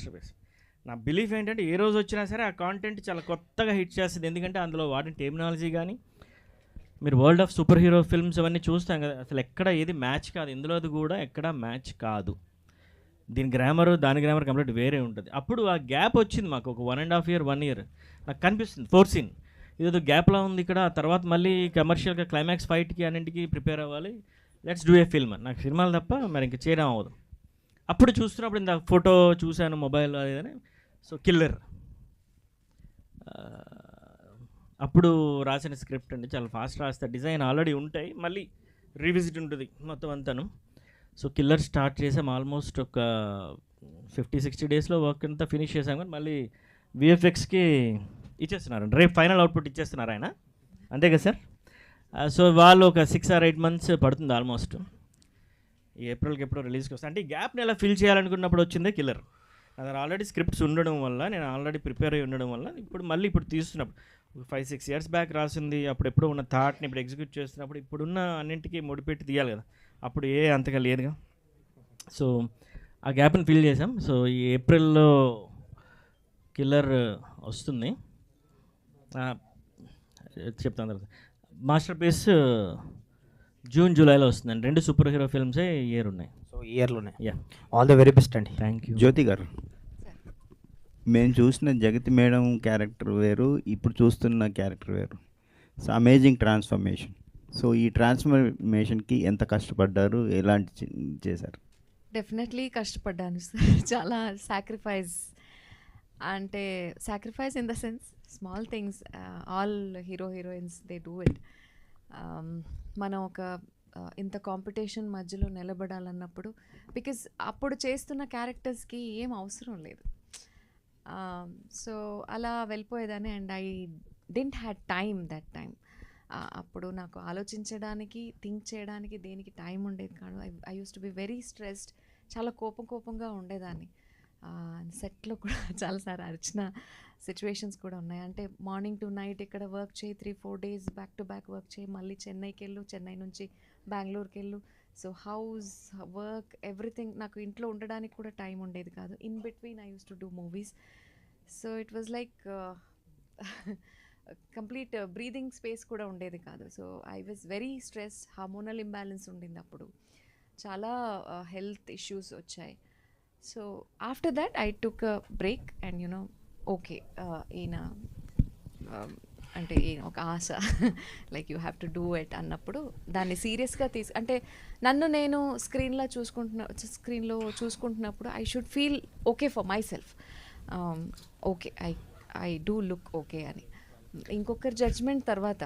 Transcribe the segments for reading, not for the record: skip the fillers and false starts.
Master piece. నా belief ఏంటంటే ఏ రోజు వచ్చినా సరే ఆ కాంటెంట్ చాలా కొత్తగా హిట్ చేస్తుంది. ఎందుకంటే అందులో వాడిన టెర్మినాలజీ కానీ, మీరు world of super hero films అవన్నీ చూస్తాం కదా, అసలు ఎక్కడ ఏది మ్యాచ్ కాదు. ఇందులోది కూడా ఎక్కడ మ్యాచ్ కాదు. దీని గ్రామర్ దాని గ్రామర్ కంప్లీట్ వేరే ఉంటుంది. అప్పుడు ఆ గ్యాప్ వచ్చింది మాకు ఒక 1.5 year 1 year నాకు కనిపిస్తుంది. 4 scene ఇదేదో గ్యాప్లా ఉంది ఇక్కడ. ఆ తర్వాత మళ్ళీ కమర్షియల్గా క్లైమాక్స్ ఫైట్కి అన్నింటికి ప్రిపేర్ అవ్వాలి. Let's do a film. నాకు సినిమాలు తప్ప మరి ఇంక చేయడం అవ్వదు. అప్పుడు చూస్తున్నప్పుడు ఇంత ఫోటో చూశాను మొబైల్ అదేదని. సో కిల్లర్ అప్పుడు రాసిన స్క్రిప్ట్ అండి, చాలా ఫాస్ట్ రాస్తా. డిజైన్ ఆల్రెడీ ఉంటాయి, మళ్ళీ రీవిజిట్ ఉంటుంది మొత్తం అంతాను. సో కిల్లర్ స్టార్ట్ చేసాం. ఆల్మోస్ట్ ఒక 50-60 daysలో వర్క్ అంతా ఫినిష్ చేసాం. కానీ మళ్ళీ విఎఫ్ఎక్స్కి ఇచ్చేస్తున్నారు, రేపు ఫైనల్ అవుట్పుట్ ఇచ్చేస్తున్నారు ఆయన, అంతే కదా సార్? సో వాళ్ళు ఒక 6 or 8 months పడుతుంది ఆల్మోస్ట్. ఈ ఏప్రిల్కి ఎప్పుడో రిలీజ్కి వస్తుంది. అంటే ఈ గ్యాప్ని ఎలా ఫిల్ చేయాలనుకున్నప్పుడు వచ్చిందే కిల్లర్. అది ఆల్రెడీ స్క్రిప్ట్స్ ఉండడం వల్ల, నేను ఆల్రెడీ ప్రిపేర్ అయ్యి ఉండడం వల్ల ఇప్పుడు తీస్తున్నప్పుడు 5-6 years బ్యాక్ రాసింది, అప్పుడు ఎప్పుడో ఉన్న థాట్ని ఇప్పుడు ఎగ్జిక్యూట్ చేస్తున్నప్పుడు ఇప్పుడున్న అన్నింటికి ముడిపెట్టి తీయాలి కదా, అప్పుడు అంతగా లేదుగా. సో ఆ గ్యాప్ని ఫిల్ చేసాం. సో ఈ ఏప్రిల్లో కిల్లర్ వస్తుంది. చెప్తాను తర్వాత. మాస్టర్ పీస్ June, Julyలో వస్తుందండి. 2 సూపర్ హీరో ఫిల్మ్సే ఇయర్ ఉన్నాయి. సో ఇయర్లోనే. Yeah, all the very best అండి. Thank you. జ్యోతి గారు, మేము చూసిన జగతి మేడం క్యారెక్టర్ వేరు, ఇప్పుడు చూస్తున్న క్యారెక్టర్ వేరు. So amazing transformation. సో ఈ ట్రాన్స్ఫర్మేషన్కి ఎంత కష్టపడ్డారు, ఎలాంటి చేశారు? డెఫినెట్లీ కష్టపడ్డాను సార్. చాలా సాక్రిఫైస్, అంటే sacrifice in the sense small things. All heroines they do it. మనం ఒక ఇంత కాంపిటీషన్ మధ్యలో నిలబడాలన్నప్పుడు, బికాజ్ అప్పుడు చేస్తున్న క్యారెక్టర్స్కి ఏం అవసరం లేదు. సో అలా వెళ్ళిపోయేదాన్ని. And I didn't had time that time. అప్పుడు నాకు ఆలోచించడానికి, థింక్ చేయడానికి దేనికి టైం ఉండేది కాదు. I use to be very stressed. చాలా కోపంగా ఉండేదాన్ని. సెట్లో కూడా చాలాసార్లు అరిచిన సిచ్యువేషన్స్ కూడా ఉన్నాయి. అంటే మార్నింగ్ టు నైట్ ఇక్కడ వర్క్ చేయి, 3-4 days back to back work చేయి, మళ్ళీ చెన్నైకి వెళ్ళు, చెన్నై నుంచి బెంగళూరుకి వెళ్ళు. So house, work, everything. నాకు ఇంట్లో ఉండడానికి కూడా టైం ఉండేది కాదు. In between I use to do movies. So it was like complete breathing space కూడా ఉండేది కాదు. So I was very stress, hormonal imbalance ఉండింది అప్పుడు. చాలా హెల్త్ ఇష్యూస్ వచ్చాయి. So after that I took a break and okay, ఈయన అంటే ఒక ఆశ, like you have to do it అన్నప్పుడు దాన్ని సీరియస్గా అంటే నన్ను నేను స్క్రీన్లో చూసుకుంటున్నప్పుడు I should feel okay for myself. Okay, I do look okay అని ఇంకొకరి జడ్జ్మెంట్ తర్వాత,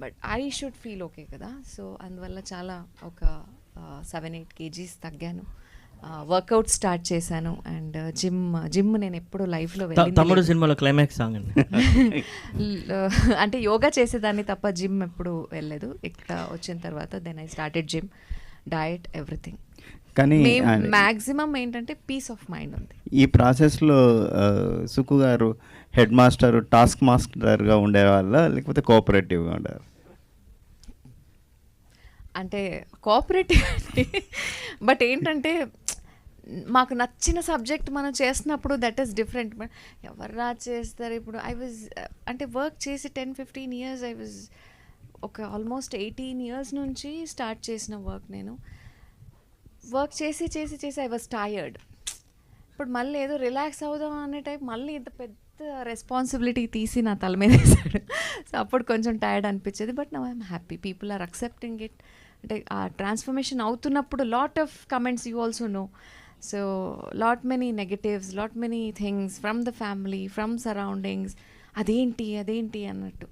but I should feel okay కదా. సో అందువల్ల చాలా ఒక 7-8 kgs తగ్గాను. వర్కౌట్ స్టార్ట్ చేశాను. అండ్ జిమ్ నేను ఎప్పుడు లైఫ్లో తమ్ముడు సినిమాలో క్లైమాక్స్ సాంగ్ అండి. అంటే యోగా చేసేదాన్ని తప్ప జిమ్ ఎప్పుడు వెళ్ళలేదు. ఇక్కడ వచ్చిన తర్వాత then I started gym, diet, everything. కానీ మ్యాక్సిమం ఏంటంటే పీస్ ఆఫ్ మైండ్ ఉంది. ఈ ప్రాసెస్లో సుకు గారు హెడ్ మాస్టర్, టాస్క్ మాస్టర్గా ఉండేవాళ్ళ, లేకపోతే కోఆపరేటివ్గా ఉండేవారు? అంటే కోఆపరేటివ్ అండి. బట్ ఏంటంటే మాకు నచ్చిన సబ్జెక్ట్ మనం చేసినప్పుడు దట్ ఈస్ డిఫరెంట్. ఎవర్రా చేస్తారు ఇప్పుడు. ఐ వాజ్ అంటే వర్క్ చేసి 10-15 years. ఐ వాజ్ ఒక ఆల్మోస్ట్ 18 years నుంచి స్టార్ట్ చేసిన వర్క్. నేను వర్క్ చేసి ఐ వాజ్ టయర్డ్. ఇప్పుడు మళ్ళీ ఏదో రిలాక్స్ అవుదాం అనే టైం మళ్ళీ ఇంత పెద్ద రెస్పాన్సిబిలిటీ తీసి నా తల మీద వేసాడు. సో అప్పుడు కొంచెం టైర్డ్ అనిపించేది. But now I'm happy, people are accepting it. అంటే ఆ ట్రాన్స్ఫర్మేషన్ అవుతున్నప్పుడు lot of comments, you also know. So lot many negatives, lot many things from the family, from surroundings. అదేంటి అన్నట్టు.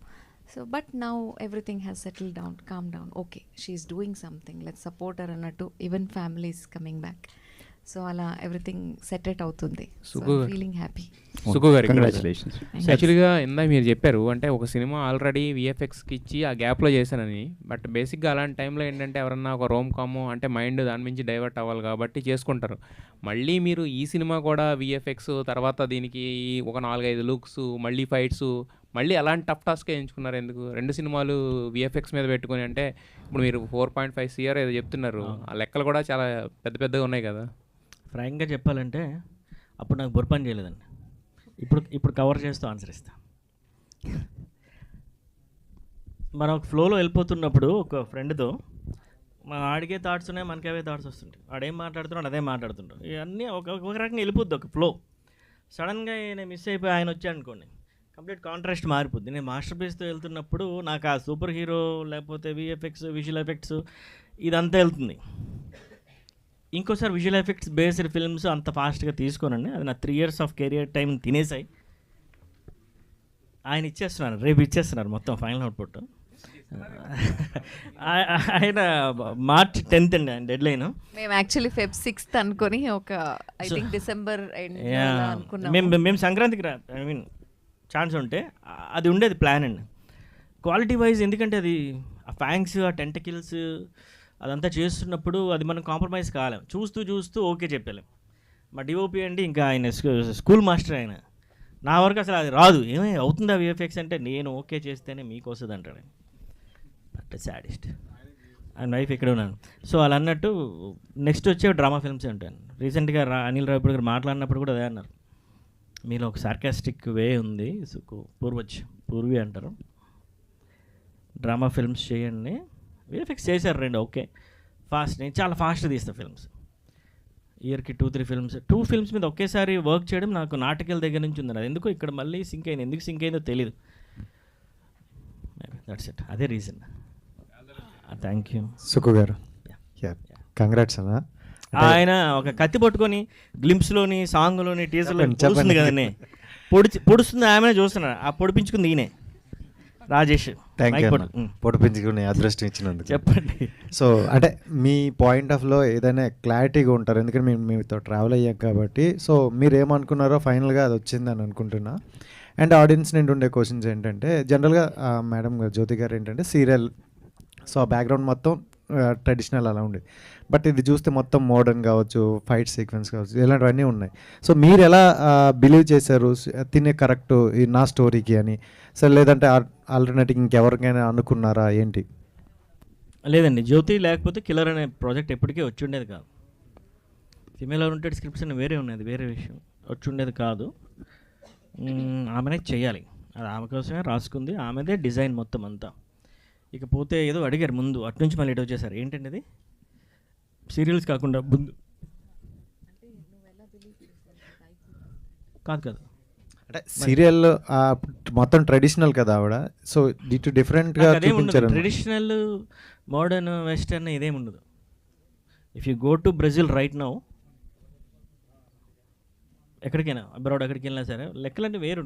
So but now everything has settle down, calm down. Okay, she's doing something, let's support her అన్నట్టు. Even family is coming back. So అలా everything సెటరేట్ అవుతుంది. Feeling happy. సుకు గారు, congratulations. యాక్చువల్గా ఇందా మీరు చెప్పారు అంటే ఒక సినిమా ఆల్రెడీ విఎఫ్ఎక్స్కి ఇచ్చి ఆ గ్యాప్లో చేశానని. బట్ బేసిక్గా అలాంటి టైంలో ఏంటంటే ఎవరన్నా ఒక రోమ్ కాము అంటే మైండ్ దాని నుంచి డైవర్ట్ అవ్వాలి కాబట్టి చేసుకుంటారు. మళ్ళీ మీరు ఈ సినిమా కూడా విఎఫ్ఎక్స్ తర్వాత దీనికి ఒక 4-5 లుక్స్, మళ్ళీ ఫైట్స్, మళ్ళీ అలాంటి టఫ్ టాస్క్ ఎంచుకున్నారు ఎందుకు? 2 సినిమాలు విఎఫ్ఎక్స్ మీద పెట్టుకుని అంటే ఇప్పుడు మీరు 4.5 CR ఏదో చెప్తున్నారు. ఆ లెక్కలు కూడా చాలా పెద్దగా ఉన్నాయి కదా. ఫ్రాంక్గా చెప్పాలంటే అప్పుడు నాకు బుర్ర పని చేయలేదండి. ఇప్పుడు కవర్ చేస్తూ ఆన్సర్ ఇస్తా. మనం ఒక ఫ్లోలో వెళ్ళిపోతున్నప్పుడు ఒక ఫ్రెండ్తో మన ఆడికే థాట్స్ ఉన్నాయి, మనకి అవే థాట్స్ వస్తుంటాయి. వాడేం మాట్లాడుతున్నాడు అదే మాట్లాడుతుంటాం. ఇవన్నీ ఒక రకంగా వెళ్ళిపోద్ది ఒక ఫ్లో. సడన్గా నేను మిస్ అయిపోయి ఆయన వచ్చాడు అనుకోండి, కంప్లీట్ కాంట్రాస్ట్ మారిపోద్ది. నేను మాస్టర్ పీస్తో వెళ్తున్నప్పుడు నాకు ఆ సూపర్ హీరో లేకపోతే విఎఫ్ఎక్స్ విజువల్ ఎఫెక్ట్స్ ఇదంతా వెళ్తుంది. ఇంకోసారి విజువల్ ఎఫెక్ట్స్ బేస్డ్ ఫిల్మ్స్ అంత ఫాస్ట్గా తీసుకోనండి. అది నా 3 years ఆఫ్ కెరియర్ టైం తినేసాయి. ఆయన ఇచ్చేస్తున్నారు, రేపు ఇచ్చేస్తున్నారు మొత్తం ఫైనల్ అవుట్పుట్. ఆయన March 10th అండి ఆయన డెడ్ లైన్. మేము యాక్చువల్లీ Feb 6th అనుకొని ఒక ఐ థింక్ డిసెంబర్ అనుకున్నాం. మేము సంక్రాంతికి ఐ మీన్ ఛాన్స్ ఉంటే అది ఉండేది ప్లాన్ అండి. క్వాలిటీ వైజ్ ఎందుకంటే అది ఆ ఫ్యాంక్స్ ఆ టెంటకిల్స్ అదంతా చేస్తున్నప్పుడు అది మనం కాంప్రమైజ్ కాలేం. చూస్తూ ఓకే చెప్పలేం. మా డిఓపి అండి ఇంకా ఆయన స్కూల్ మాస్టర్ ఆయన. నా వరకు అసలు అది రాదు, ఏమై అవుతుందా విఎఫ్ఎక్స్ అంటే నేను ఓకే చేస్తేనే మీకు వస్తుంది అంటాడు ఆయన. అంటే సాడిస్ట్. ఆయన వైఫ్ ఇక్కడ ఉన్నాను. సో అలా అన్నట్టు నెక్స్ట్ వచ్చే డ్రామా ఫిల్మ్సే ఉంటాను. రీసెంట్గా అనిల్ రావిపూడి గారు మాట్లాడినప్పుడు కూడా అదే అన్నారు, మీలో ఒక సార్కాస్టిక్ వే ఉంది, పూర్వీ అంటారు, డ్రామా ఫిల్మ్స్ చేయండి. విఎఫ్ఎక్స్ చేశారు 2 ఓకే ఫాస్ట్. నేను చాలా ఫాస్ట్ తీస్తాను ఫిల్మ్స్, ఇయర్కి 2-3 ఫిల్మ్స్. 2 ఫిల్మ్స్ మీద ఒకేసారి వర్క్ చేయడం నాకు నాటకాల దగ్గర నుంచి ఉంది. అది ఎందుకో ఇక్కడ మళ్ళీ సింక్ అయింది, ఎందుకు సింక్ అయిందో తెలియదు. దట్స్ ఇట్, అదే రీజన్. థ్యాంక్ యూ సుకు గారు. కంగ్రాట్స్ అన్న. ఆయన ఒక కత్తి పట్టుకొని గ్లింప్స్లోని సాంగ్లోని టీజర్లో పొడుస్తుంది కదండి, పొడుస్తుంది ఆమెనే చూస్తున్నారు. ఆ పొడిపించుకుంది ఈయనే రాజేష్. థ్యాంక్ యూ పొడిపించుకునే అదృష్టం ఇచ్చినందుకు. చెప్పండి. సో అంటే మీ పాయింట్ ఆఫ్లో ఏదైనా క్లారిటీగా ఉంటారు, ఎందుకంటే మేము మీతో ట్రావెల్ అయ్యాం కాబట్టి. సో మీరు ఏమనుకున్నారో ఫైనల్గా అది వచ్చిందని అనుకుంటున్నా. అండ్ ఆడియన్స్ నుండి ఉండే క్వశ్చన్స్ ఏంటంటే, జనరల్గా మేడం జ్యోతి గారు ఏంటంటే సీరియల్, సో ఆ బ్యాక్గ్రౌండ్ మొత్తం ట్రెడిషనల్ అలా ఉండేది. బట్ ఇది చూస్తే మొత్తం మోడర్న్ కావచ్చు, ఫైట్ సీక్వెన్స్ కావచ్చు, ఇలాంటివన్నీ ఉన్నాయి. సో మీరు ఎలా బిలీవ్ చేశారు తినే కరెక్ట్ ఈ నా స్టోరీకి అని? సో లేదంటే ఆల్టర్నేటివ్ ఇంకెవరికైనా అనుకున్నారా ఏంటి? లేదండి, జ్యోతి లేకపోతే కిల్లర్ అనే ప్రాజెక్ట్ ఎప్పటికీ వచ్చి ఉండేది కాదు. ఫిమేల్ ఓరియంటెడ్ స్క్రిప్ట్స్ అని వేరే ఉన్నది, వేరే విషయం, వచ్చి ఉండేది కాదు. ఆమెనే చేయాలి, అది ఆమె కోసమే రాసుకుంది, ఆమెదే డిజైన్ మొత్తం అంతా. ఇకపోతే ఏదో అడిగారు ముందు, అటు నుంచి మళ్ళీ ఇటు వచ్చేసారు. ఏంటండి అది? సీరియల్స్ కాకుండా ముందు కాదు అంటే సీరియల్ మొత్తం ట్రెడిషనల్ కదా ఆవిడ, సో ఇటు డిఫరెంట్గా చూపించారు. ట్రెడిషనల్ మోడర్న్ వెస్టర్న్ ఇదేమి ఉండదు. If you go to Brazil right now, ఎక్కడికైనా అబ్రాడ్ ఎక్కడికి వెళ్ళినా సరే లెక్కలన్నీ వేరు.